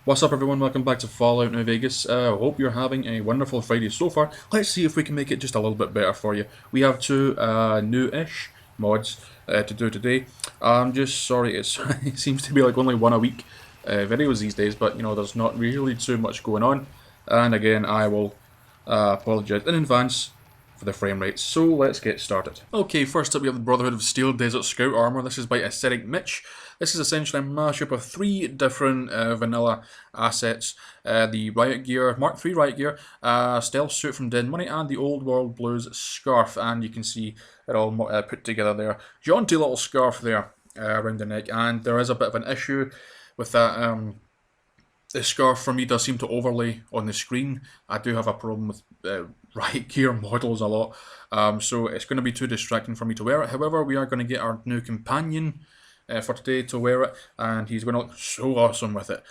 What's up, everyone? Welcome back to Fallout New Vegas. Hope you're having a wonderful Friday so far. Let's see if we can make it just a little bit better for you. We have two new-ish mods to do today. I'm just sorry, it seems to be like only one a week videos these days, but you know, there's not really too much going on. And again, I will apologise in advance for the frame rates. So let's get started. Okay, first up we have the Brotherhood of Steel Desert Scout Armour. This is by Acidic Mitch. This is essentially a mashup of three different vanilla assets. The Riot Gear, Mark III Riot Gear, Stealth Suit from Dead Money, and the Old World Blues Scarf. And you can see it all put together there. Jaunty little scarf there around the neck. And there is a bit of an issue with that. The scarf for me does seem to overlay on the screen. I do have a problem with Riot Gear models a lot, so it's going to be too distracting for me to wear it. However, we are going to get our new companion for today to wear it, and he's going to look so awesome with it.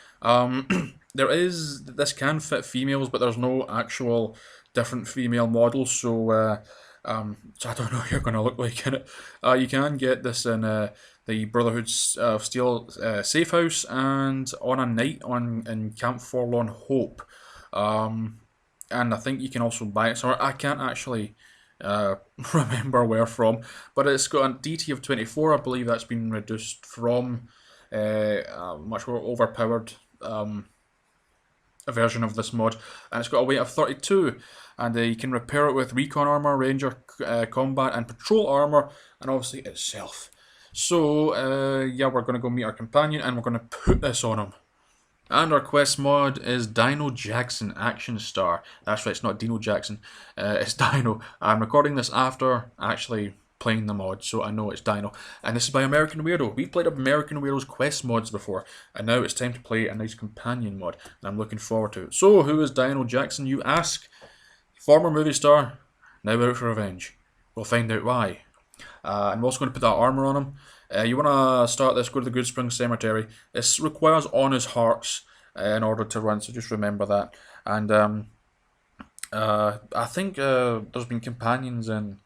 This can fit females, but there's no actual different female models, so I don't know what you're going to look like in it. You can get this in the Brotherhood's Steel Safe House and on a night in Camp Forlorn Hope. And I think you can also buy it. So I can't actually remember where from, but it's got a DT of 24. I believe that's been reduced from a much more overpowered version of this mod, and it's got a weight of 32. And you can repair it with recon armor, ranger combat, and patrol armor, and obviously itself. So yeah, we're going to go meet our companion, and we're going to put this on him. And our quest mod is Dino Jackson Action Star. That's right, it's not Dino Jackson, it's Dino. I'm recording this after actually playing the mod, so I know it's Dino. And this is by American Weirdo. We've played American Weirdo's quest mods before, and now it's time to play a nice companion mod, and I'm looking forward to it. So, who is Dino Jackson, you ask? Former movie star, now out for revenge. We'll find out why. And we're also going to put that armour on him. You want to start this, go to the Good Spring Cemetery. This requires honest hearts in order to run, so just remember that. And I think there's been companions in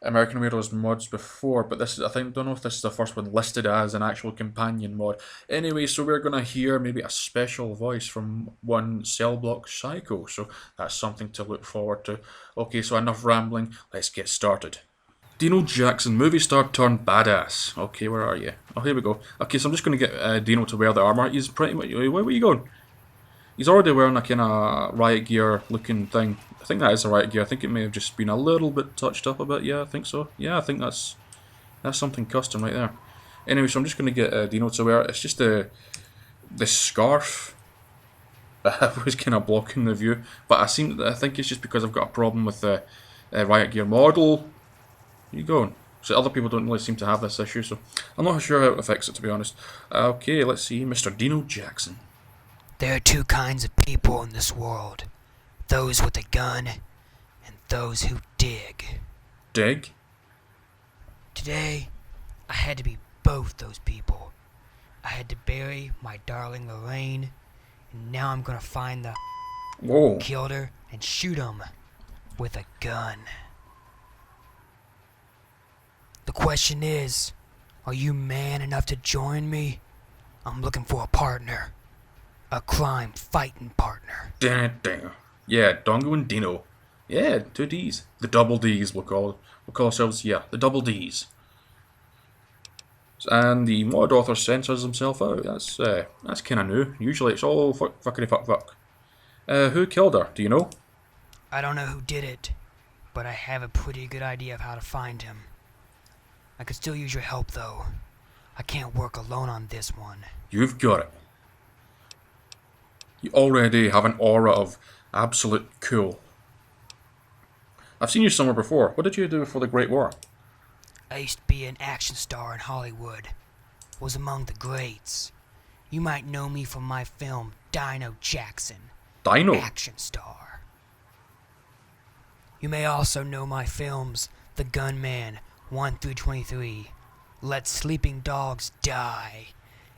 American Weirdo's mods before, but don't know if this is the first one listed as an actual companion mod. Anyway, so we're going to hear maybe a special voice from one Cell Block Psycho, so that's something to look forward to. Okay, so enough rambling, let's get started. Dino Jackson, movie star turned badass. Okay, where are you? Oh, here we go. Okay, so I'm just going to get Dino to wear the armour. He's pretty much... Where are you going? He's already wearing a kind of Riot Gear looking thing. I think that is a Riot Gear. I think it may have just been a little bit touched up a bit. Yeah, I think so. Yeah, I think that's something custom right there. Anyway, so I'm just going to get Dino to wear it. It's just the scarf was kind of blocking the view. But I think it's just because I've got a problem with the Riot Gear model. Where you going? So other people don't really seem to have this issue, so I'm not sure how to fix it, to be honest. Okay, let's see, Mr. Dino Jackson. There are two kinds of people in this world. Those with a gun, and those who dig. Dig? Today, I had to be both those people. I had to bury my darling Lorraine, and now I'm gonna find the... Whoa. Killed her and shoot him with a gun. The question is, are you man enough to join me? I'm looking for a partner. A crime fighting partner. Damn. Yeah, Dongo and Dino. Yeah, 2 Ds. The double Ds, we'll call ourselves, yeah, the double Ds. And the mod author censors himself out. That's kind of new. Usually it's all fuckity fuck. Who killed her? Do you know? I don't know who did it, but I have a pretty good idea of how to find him. I could still use your help, though. I can't work alone on this one. You've got it. You already have an aura of absolute cool. I've seen you somewhere before. What did you do for the Great War? I used to be an action star in Hollywood. Was among the greats. You might know me from my film Dino Jackson. Dino? Action star. You may also know my films The Gunman 1 through 23, Let Sleeping Dogs Die,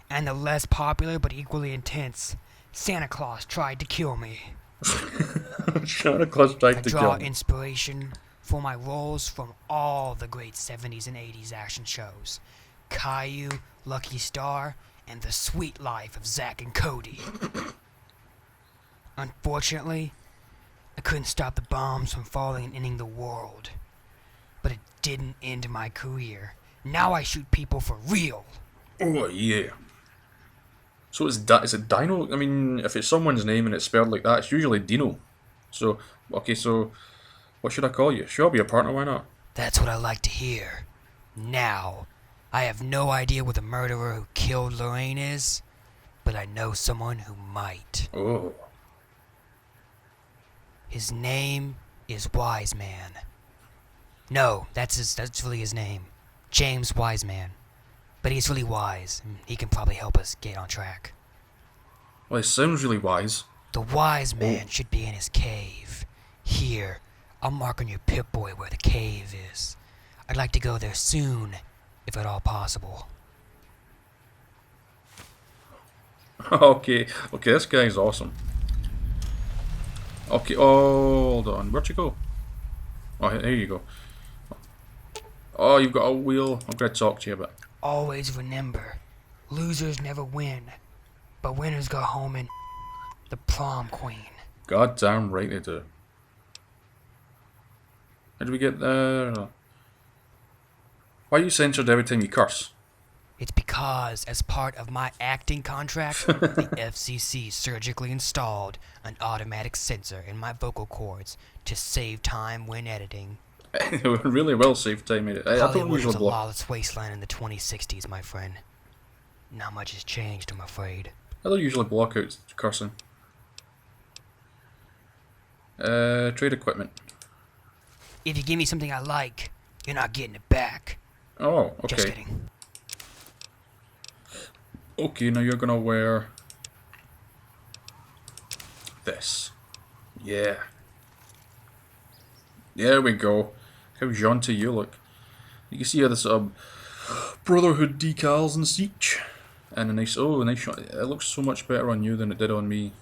and the less popular but equally intense Santa Claus Tried to Kill Me. Santa Claus tried to kill me. I draw inspiration for my roles from all the great 70s and 80s action shows. Caillou, Lucky Star, and The Sweet Life of Zack and Cody. Unfortunately, I couldn't stop the bombs from falling and ending the world. But it didn't end my career. Now I shoot people for real. Oh yeah. So is it Dino? I mean, if it's someone's name and it's spelled like that, it's usually Dino. So, okay, so what should I call you? Sure, I'll be your partner, why not? That's what I like to hear. Now, I have no idea what the murderer who killed Lorraine is, but I know someone who might. Oh. His name is Wiseman. No, that's really his name. James Wiseman. But he's really wise, and he can probably help us get on track. Well, it sounds really wise. The wise man should be in his cave. Here, I'll mark on your Pip-Boy where the cave is. I'd like to go there soon, if at all possible. Okay, this guy's awesome. Okay, hold on, where'd you go? Oh, here you go. Oh, you've got a wheel. I'm gonna talk to you a bit. Always remember, losers never win, but winners go home in the prom queen. Goddamn right they do. How did we get there? Why are you censored every time you curse? It's because, as part of my acting contract, the FCC surgically installed an automatic censor in my vocal cords to save time when editing. It really will save time. I don't Hollywood was usually a block. lawless wasteland in the 2060s, my friend. Not much has changed, I'm afraid. I don't usually block out cursing. Trade equipment. If you give me something I like, you're not getting it back. Oh, okay. Just kidding. Okay, now you're gonna wear this. Yeah. There we go. How jaunty you look. You can see how this Brotherhood decals and such. And a nice shot. It looks so much better on you than it did on me.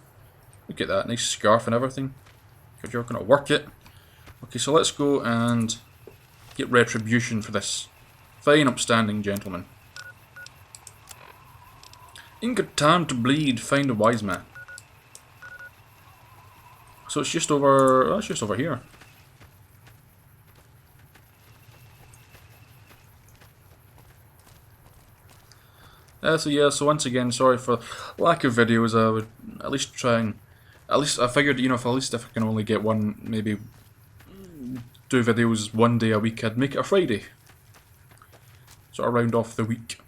Look at that, nice scarf and everything. Because you're gonna work it. Okay, so let's go and get retribution for this fine upstanding gentleman. Ain't got time to bleed, find a wise man. So it's just over, it's just over here. So once again, sorry for lack of videos. I would at least try and, at least I figured, you know, if I can only get one, maybe 2 videos one day a week, I'd make it a Friday. Sort of round off the week.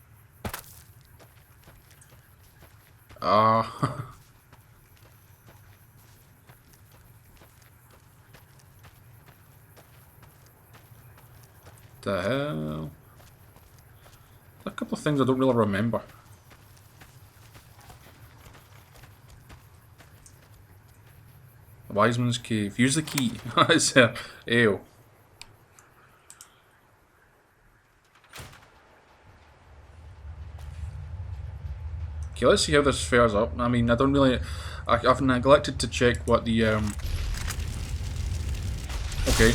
The hell? A couple of things I don't really remember. Wiseman's Cave. Use the key. It's ale. Okay, let's see how this fares up. I mean, I don't really... I've neglected to check what the... Okay.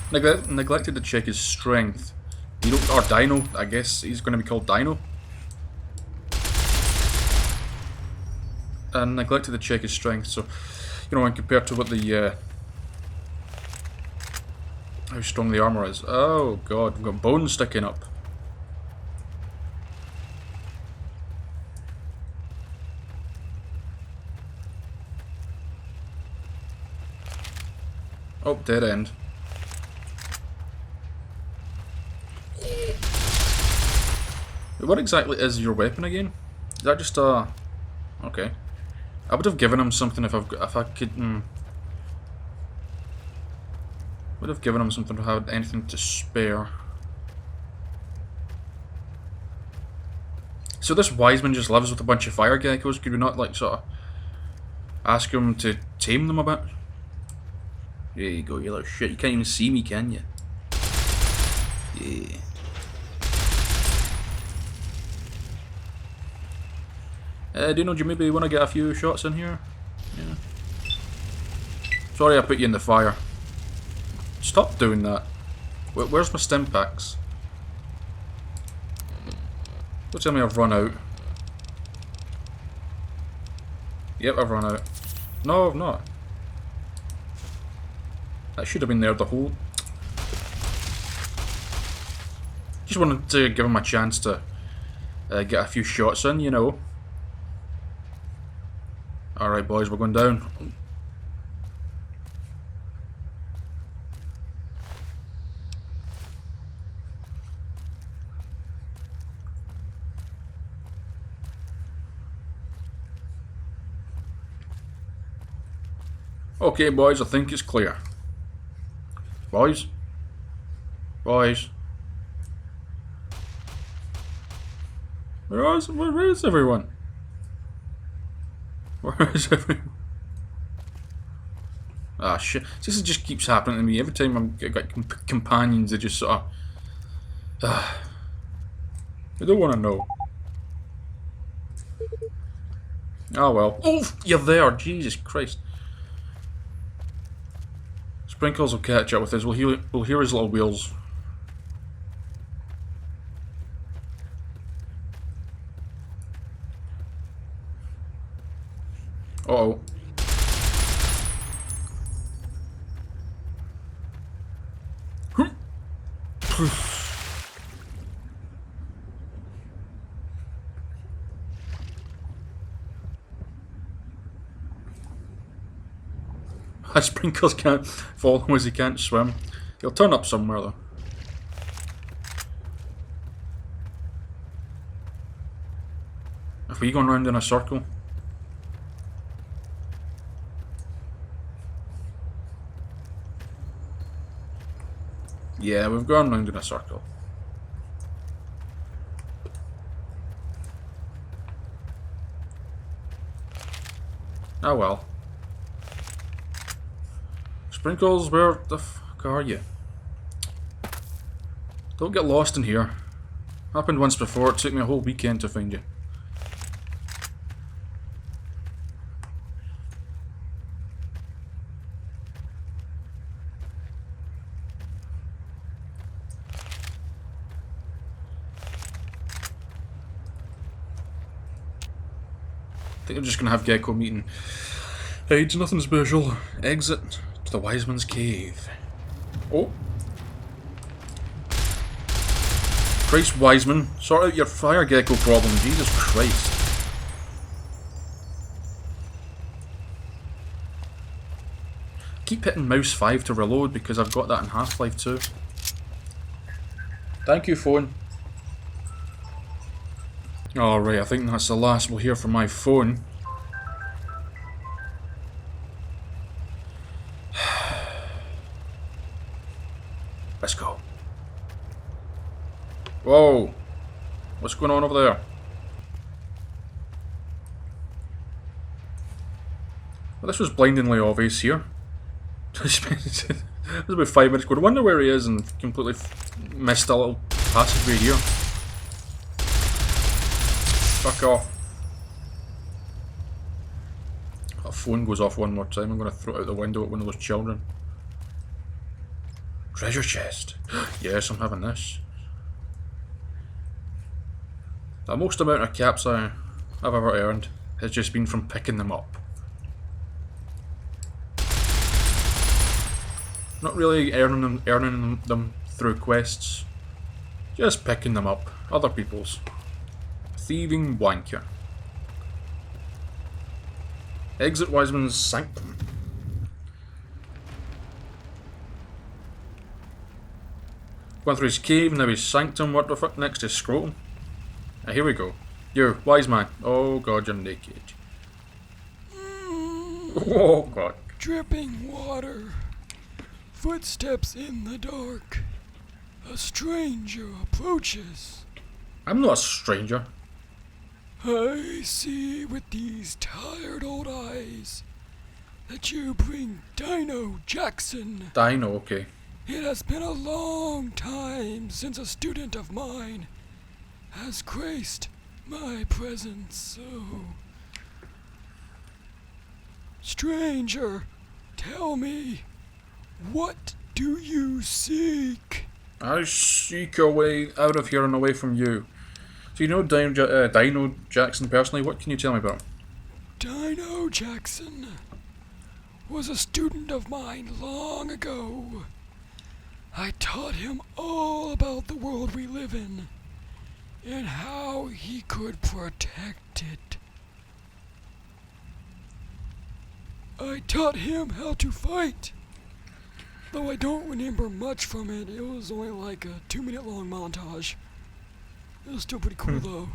Neglected to check his strength. Dino, or Dino, I guess he's going to be called Dino. And neglected to check his strength, so... You know, when compared to what the... how strong the armour is. Oh god, we've got bones sticking up. Oh, dead end. What exactly is your weapon again? Is that just a... Okay. I would have given him something if I could... Would have given him something to have anything to spare. So this Wiseman just lives with a bunch of fire geckos. Could we not, like, sort of ask him to tame them a bit? There you go, you little shit. You can't even see me, can you? Yeah. Dino, do you maybe want to get a few shots in here? Yeah. Sorry I put you in the fire. Stop doing that. Where's my stim packs? Don't tell me I've run out. Yep, I've run out. No, I've not. That should have been there the whole... Just wanted to give him a chance to get a few shots in, you know. Alright boys, we're going down. Okay boys, I think it's clear. Boys? Boys? Where is everyone? Where is everyone? Ah shit, this just keeps happening to me. Every time I got companions, they just sort of... I don't want to know. Oh well. Oh, you're there, Jesus Christ. Sprinkles will catch up with us. We'll hear his little wheels. Uh-oh. Sprinkles can't follow him as he can't swim. He'll turn up somewhere though. Have we gone round in a circle? Yeah, we've gone round in a circle. Oh well. Sprinkles, where the fuck are you? Don't get lost in here. Happened once before, it took me a whole weekend to find you. I think I'm just gonna have Gecko meeting. Hey, it's nothing special. Exit to the Wise Man's Cave. Oh. Christ, Wiseman, sort out your fire gecko problem, Jesus Christ. Keep hitting mouse 5 to reload because I've got that in Half-Life 2. Thank you, phone. Alright, I think that's the last we'll hear from my phone. Let's go. Whoa! What's going on over there? Well, this was blindingly obvious here. This was about 5 minutes ago. I wonder where he is and completely missed a little passageway here. Fuck off. That phone goes off one more time. I'm going to throw it out the window at one of those children. Treasure chest. Yes, I'm having this. The most amount of caps I've ever earned has just been from picking them up. Not really earning them through quests. Just picking them up. Other people's. Thieving wanker. Exit Wiseman's Sanctum. Going through his cave, now his sanctum. What the fuck next is scrotum? Here we go. You, wise man. Oh god, you're naked. Oh god. Dripping water. Footsteps in the dark. A stranger approaches. I'm not a stranger. I see with these tired old eyes that you bring Dino Jackson. Dino, okay. It has been a long time since a student of mine has graced my presence, so... Stranger, Tell me, what do you seek? I seek a way out of here and away from you. So you know Dino Jackson personally? What can you tell me about him? Dino Jackson was a student of mine long ago. I taught him all about the world we live in and how he could protect it. I taught him how to fight. Though I don't remember much from it, it was only like a 2-minute long montage. It was still pretty cool though.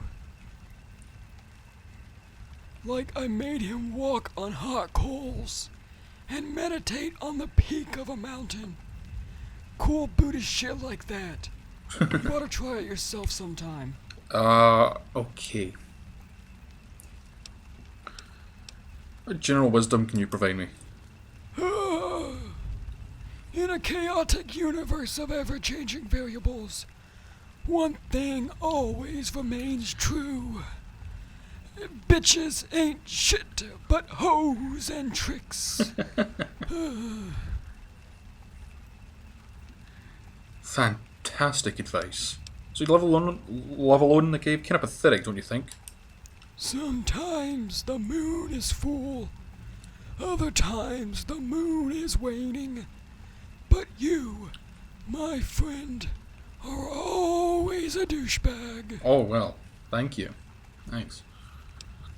Like I made him walk on hot coals and meditate on the peak of a mountain. Cool Buddhist shit like that. You ought to try it yourself sometime. Okay. What general wisdom can you provide me? In a chaotic universe of ever-changing variables, one thing always remains true. Bitches ain't shit but hoes and tricks. Fantastic advice. So you live alone in the cave? Kind of pathetic, don't you think? Sometimes the moon is full. Other times the moon is waning. But you, my friend, are always a douchebag. Oh, well. Thank you. Thanks.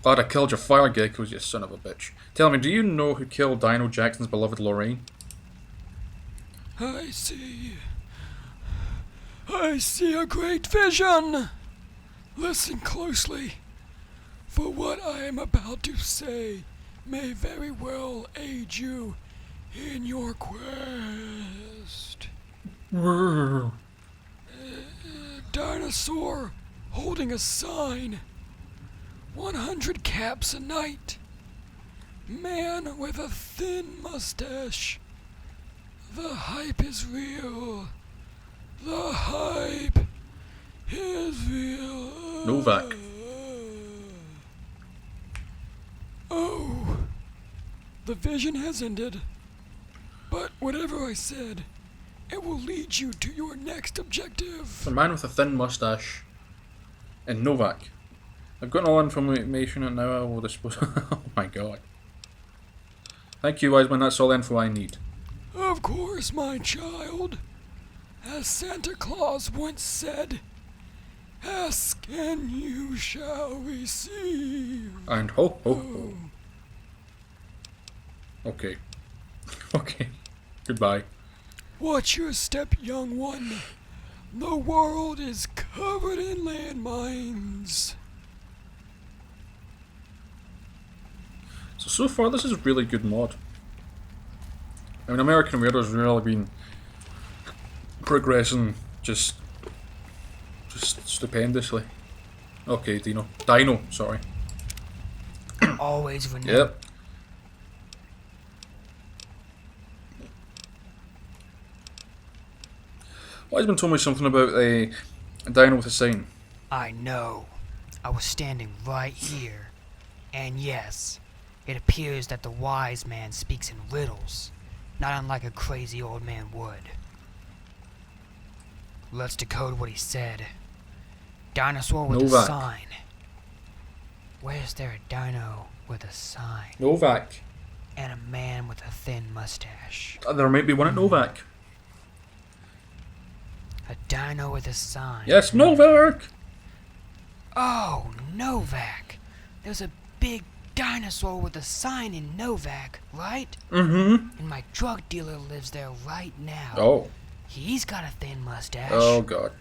Glad I killed your fire geckos, you son of a bitch. Tell me, do you know who killed Dino Jackson's beloved Lorraine? I see. I see a great vision. Listen closely, for what I am about to say may very well aid you in your quest. Dinosaur holding a sign. 100 caps a night. Man with a thin mustache. The hype is real. The hype is real. Novak. Oh, the vision has ended. But whatever I said, it will lead you to your next objective. The man with a thin mustache. And Novak. I've got all information and now I will dispose. Oh my god. Thank you, Wiseman. That's all the info I need. Of course, my child. As Santa Claus once said, ask and you shall receive. And ho ho ho. Okay. Okay. Goodbye. Watch your step, young one. The world is covered in landmines. So far this is a really good mod. I mean, American Radio's really been progressing just stupendously. Okay, Dino, sorry. Always renew. Yep. Wiseman told me something about a dino with a sign. I know. I was standing right here. And yes, it appears that the wise man speaks in riddles, not unlike a crazy old man would. Let's decode what he said. Dinosaur with Novak. a sign. Where's there a dino with a sign? Novak. And a man with a thin mustache. There might be one at Novak. A dino with a sign. Yes, Novak! Oh, Novak. There's a big dinosaur with a sign in Novak, right? Mm-hmm. And my drug dealer lives there right now. Oh. He's got a thin mustache. Oh, God.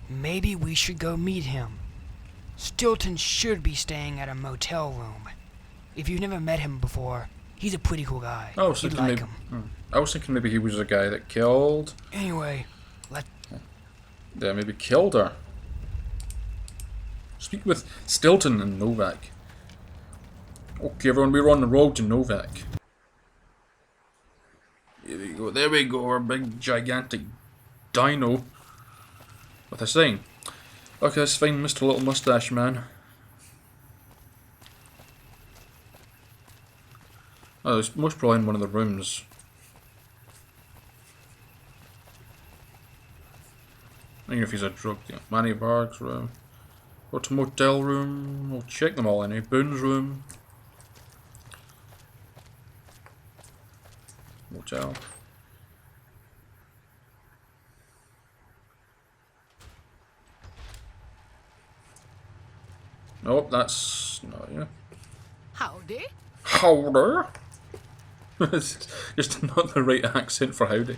Maybe we should go meet him. Stilton should be staying at a motel room. If you've never met him before, he's a pretty cool guy. I was You'd thinking like maybe, him. I was thinking maybe he was the guy that killed... Anyway, Yeah, maybe killed her. Speak with Stilton and Novak. Okay, everyone, we're on the road to Novak. Here we go. There we go, our big, gigantic dino. With a sign. Okay, let's find Mr. Little Mustache Man. Oh, it's most probably in one of the rooms. Even if he's a drug dealer. Manny Barg's room. Go to motel room. We'll check them all anyway. Boone's room. Motel. Nope, that's not you. Howdy. Howdy. It's just not the right accent for howdy.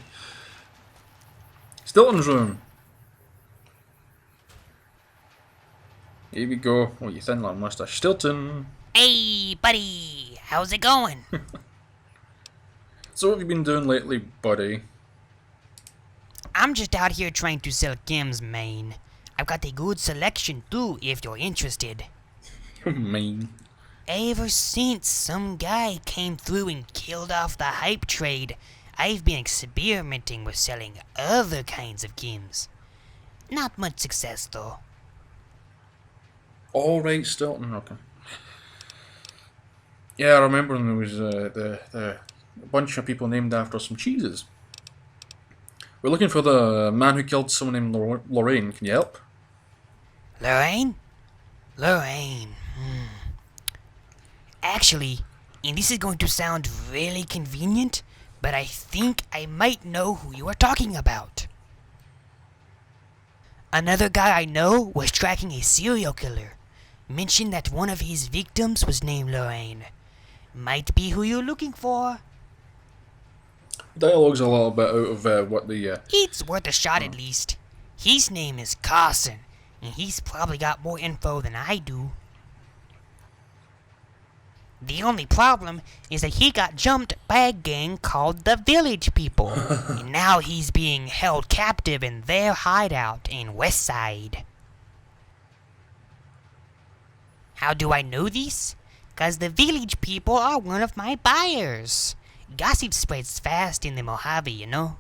Stilton's room. Here we go. Oh, you thin lad mustache. Stilton. Hey, buddy. How's it going? So what have you been doing lately, buddy? I'm just out here trying to sell chems, man. I've got a good selection too, if you're interested. You mean? Ever since some guy came through and killed off the hype trade, I've been experimenting with selling other kinds of chems. Not much success though. Alright, Stilton, okay. Yeah, I remember when there was a bunch of people named after some cheeses. We're looking for the man who killed someone named Lorraine. Can you help? Lorraine? Lorraine. Actually, and this is going to sound really convenient, but I think I might know who you are talking about. Another guy I know was tracking a serial killer. Mentioned that one of his victims was named Lorraine. Might be who you're looking for. Dialogue's a little bit out of what the... It's worth a shot at least. His name is Carson, and he's probably got more info than I do. The only problem is that he got jumped by a gang called the Village People, and now he's being held captive in their hideout in Westside. How do I know this? 'Cause the Village People are one of my buyers. Gossip spreads fast in the Mojave, you know.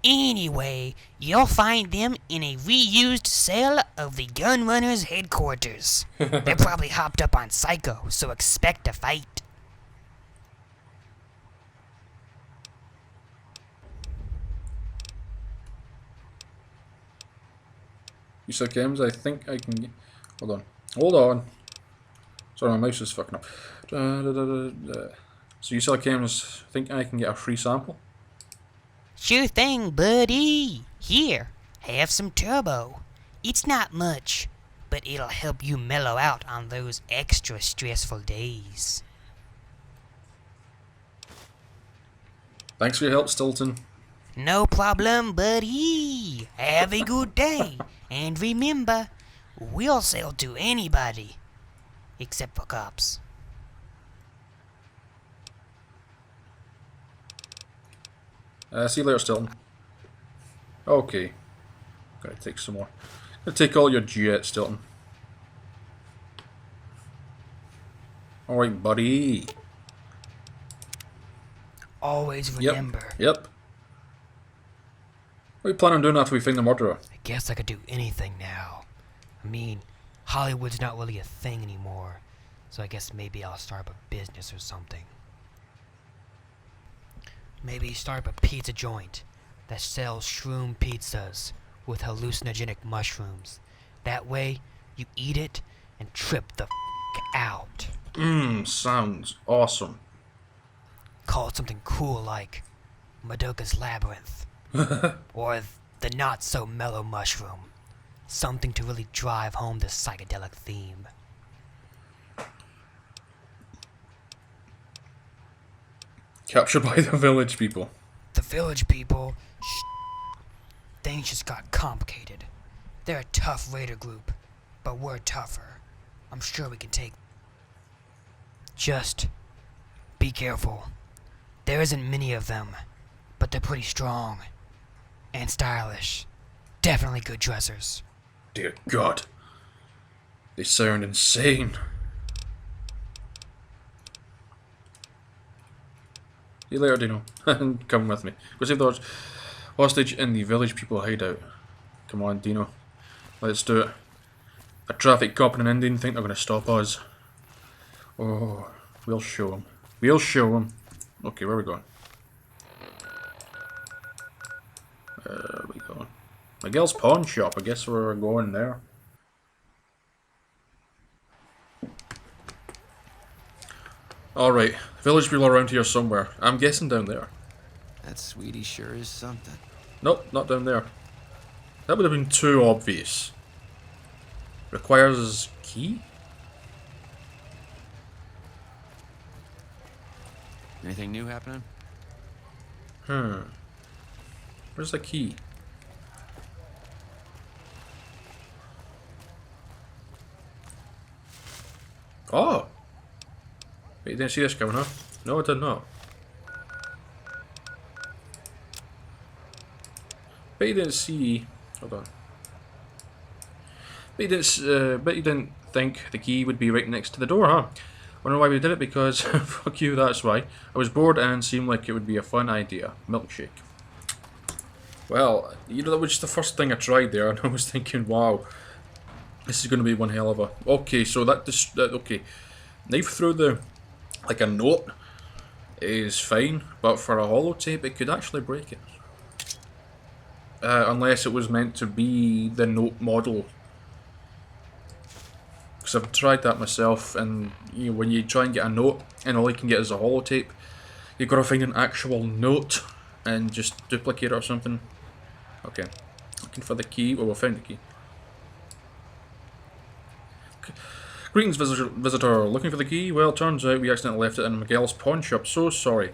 Anyway, you'll find them in a reused cell of the Gunrunners' headquarters. They're probably hopped up on Psycho, so expect a fight. You said games, I think I can get... Hold on. Hold on. Sorry, my mouse is fucking up. So you sell cameras, think I can get a free sample? Sure thing, buddy. Here, have some turbo. It's not much, but it'll help you mellow out on those extra stressful days. Thanks for your help, Stilton. No problem, buddy. Have a good day. And remember, we'll sell to anybody. Except for cops. See you later, Stilton. Okay. Gotta take some more. Gotta take all your jets, Stilton. Alright, buddy. Always remember. Yep. What are you planning on doing after we find the murderer? I guess I could do anything now. I mean, Hollywood's not really a thing anymore, so I guess maybe I'll start up a business or something. Maybe start up a pizza joint that sells shroom pizzas with hallucinogenic mushrooms. That way, you eat it and trip the out. Sounds awesome. Call it something cool like Madoka's Labyrinth. Or the not-so-mellow mushroom. Something to really drive home the psychedelic theme. Captured by the Village People. The Village People... Things just got complicated. They're a tough raider group, but we're tougher. I'm sure we can take... Just... be careful. There isn't many of them, but they're pretty strong. And stylish. Definitely good dressers. Dear God. They sound insane. See you later, Dino. Come with me. Go save the hostage in the Village People hideout. Come on, Dino. Let's do it. A traffic cop and an Indian think they're going to stop us. Oh. We'll show him. We'll show him. Okay, where are we going? Where are we going? Miguel's pawn shop. I guess we're going there. Alright, village people around here somewhere. I'm guessing down there. That sweetie sure is something. Nope, not down there. That would have been too obvious. Requires key? Anything new happening? Where's the key? Oh! Wait, you didn't see this coming, huh? No, I did not. Bet you didn't see... Hold on. Bet you didn't think the key would be right next to the door, huh? Wonder why we did it? Because, fuck you, that's why. I was bored and seemed like it would be a fun idea. Milkshake. Well, you know, that was just the first thing I tried there, and I was thinking, wow, this is going to be one hell of a... Okay, so okay. Knife through the... like a note is fine, but for a holotape, it could actually break it. Unless it was meant to be the note model. Because I've tried that myself, and you know, when you try and get a note, and all you can get is a holotape, you've got to find an actual note and just duplicate it or something. Okay, looking for the key. Well, we found the key. Greetings, visitor. Looking for the key? Well, turns out we accidentally left it in Miguel's pawn shop. So sorry.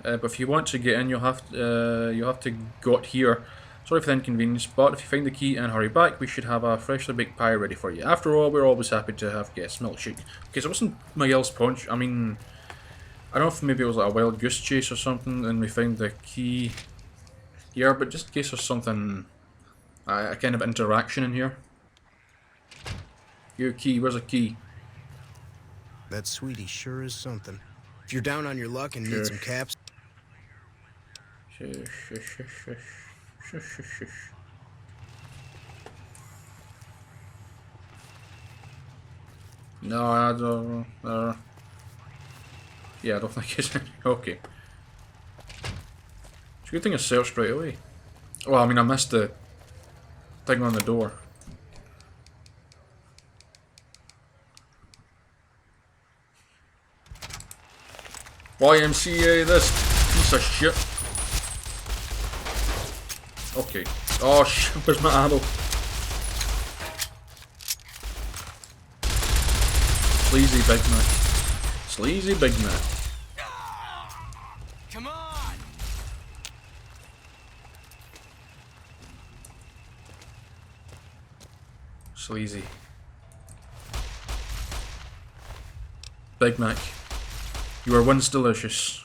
But if you want to get in, you'll have to got here. Sorry for the inconvenience, but if you find the key and hurry back, we should have a freshly baked pie ready for you. After all, we're always happy to have guests. Milkshake. Okay, so it wasn't Miguel's pawn shop. I mean, I don't know if maybe it was like a wild goose chase or something, and we found the key here. But just in case there's something, a kind of interaction in here. Your key, where's a key? That sweetie sure is something. If you're down on your luck and need some caps... No, I don't... yeah, I don't think it's... okay. It's a good thing I searched right away. Well, I mean, I missed the thing on the door. YMCA this piece of shit. Okay. Oh shit, where's my ammo? Sleazy Big Mac. Sleazy Big Mac. Come on! Sleazy. Big Mac. You are once delicious.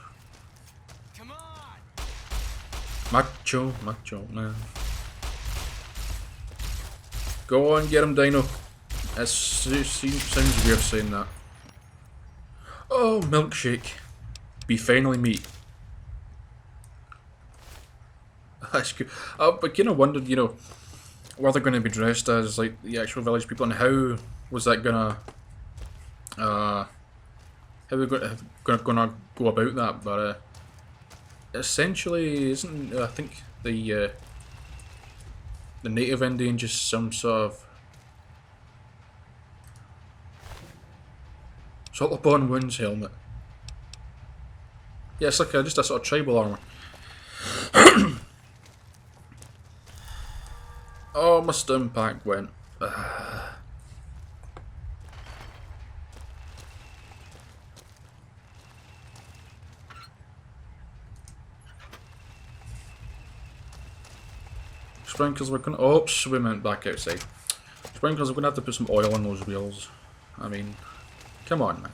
Come on! Macho man. Go on, get him, Dino. It sounds weird saying that. Oh, milkshake. Be finally meat. That's good. But kind of wondered, you know, were they going to be dressed as like the actual village people, and how was that gonna, how we gonna go about that? But essentially, isn't I think the native Indian just some sort of salt upon wounds helmet? Yeah, it's like just a sort of tribal armor. Oh, my stim pack went. Sprinkles, we're gonna. Oops, we went back outside. Sprinkles, we're gonna have to put some oil on those wheels. I mean, come on, man.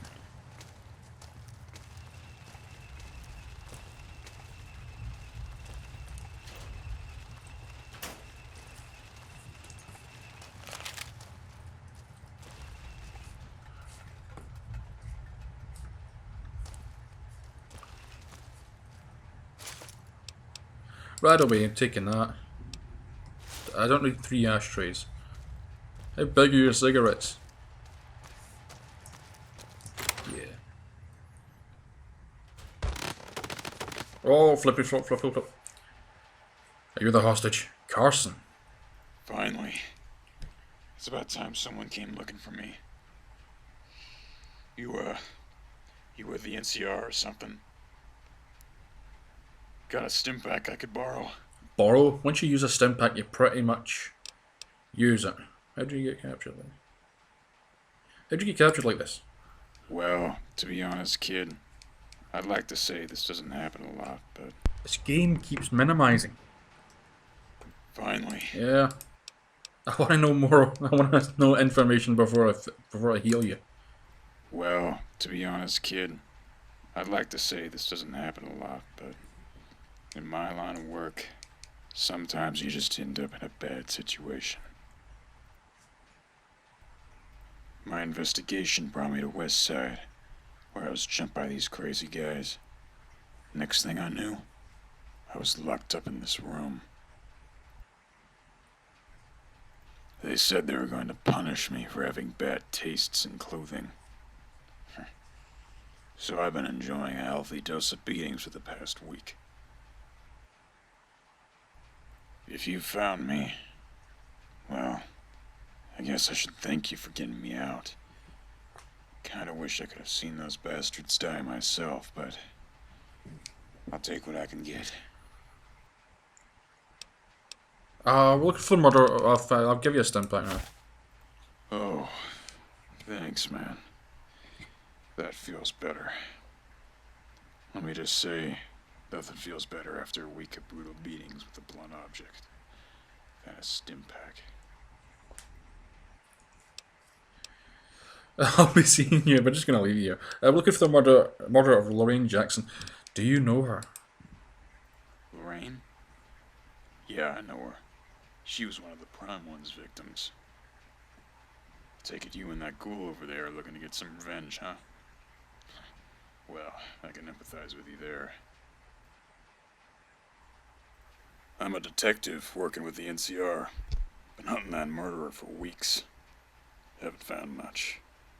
Right away, I'm taking that. I don't need 3 ashtrays. How big are your cigarettes? Yeah. Oh, flippy flop, flippy flop. Are you the hostage? Carson. Finally. It's about time someone came looking for me. You with the NCR or something? Got a stim pack I could borrow? Borrow? Once you use a stim pack, you pretty much use it. How do you get captured then? How do you get captured like this? Well, to be honest, kid, I'd like to say this doesn't happen a lot, but This game keeps minimizing. finally. Yeah. I want to know more. I want to know information before I heal you. Well, to be honest, kid, I'd like to say this doesn't happen a lot, but in my line of work, sometimes you just end up in a bad situation. My investigation brought me to West Side, where I was jumped by these crazy guys. Next thing I knew, I was locked up in this room. They said they were going to punish me for having bad tastes in clothing. So I've been enjoying a healthy dose of beatings for the past week. If you found me, well, I guess I should thank you for getting me out. Kinda wish I could have seen those bastards die myself, but I'll take what I can get. We're looking for murder. I'll give you a stim pack now. Oh, thanks, man. That feels better. Let me just say, nothing feels better after a week of brutal beatings with a blunt object than a stim pack. I'll be seeing you, but just gonna leave you here. We're looking for the murder of Lorraine Jackson. Do you know her? Lorraine? Yeah, I know her. She was one of the Prime One's victims. Take it you and that ghoul over there are looking to get some revenge, huh? Well, I can empathize with you there. I'm a detective working with the NCR. Been hunting that murderer for weeks. Haven't found much.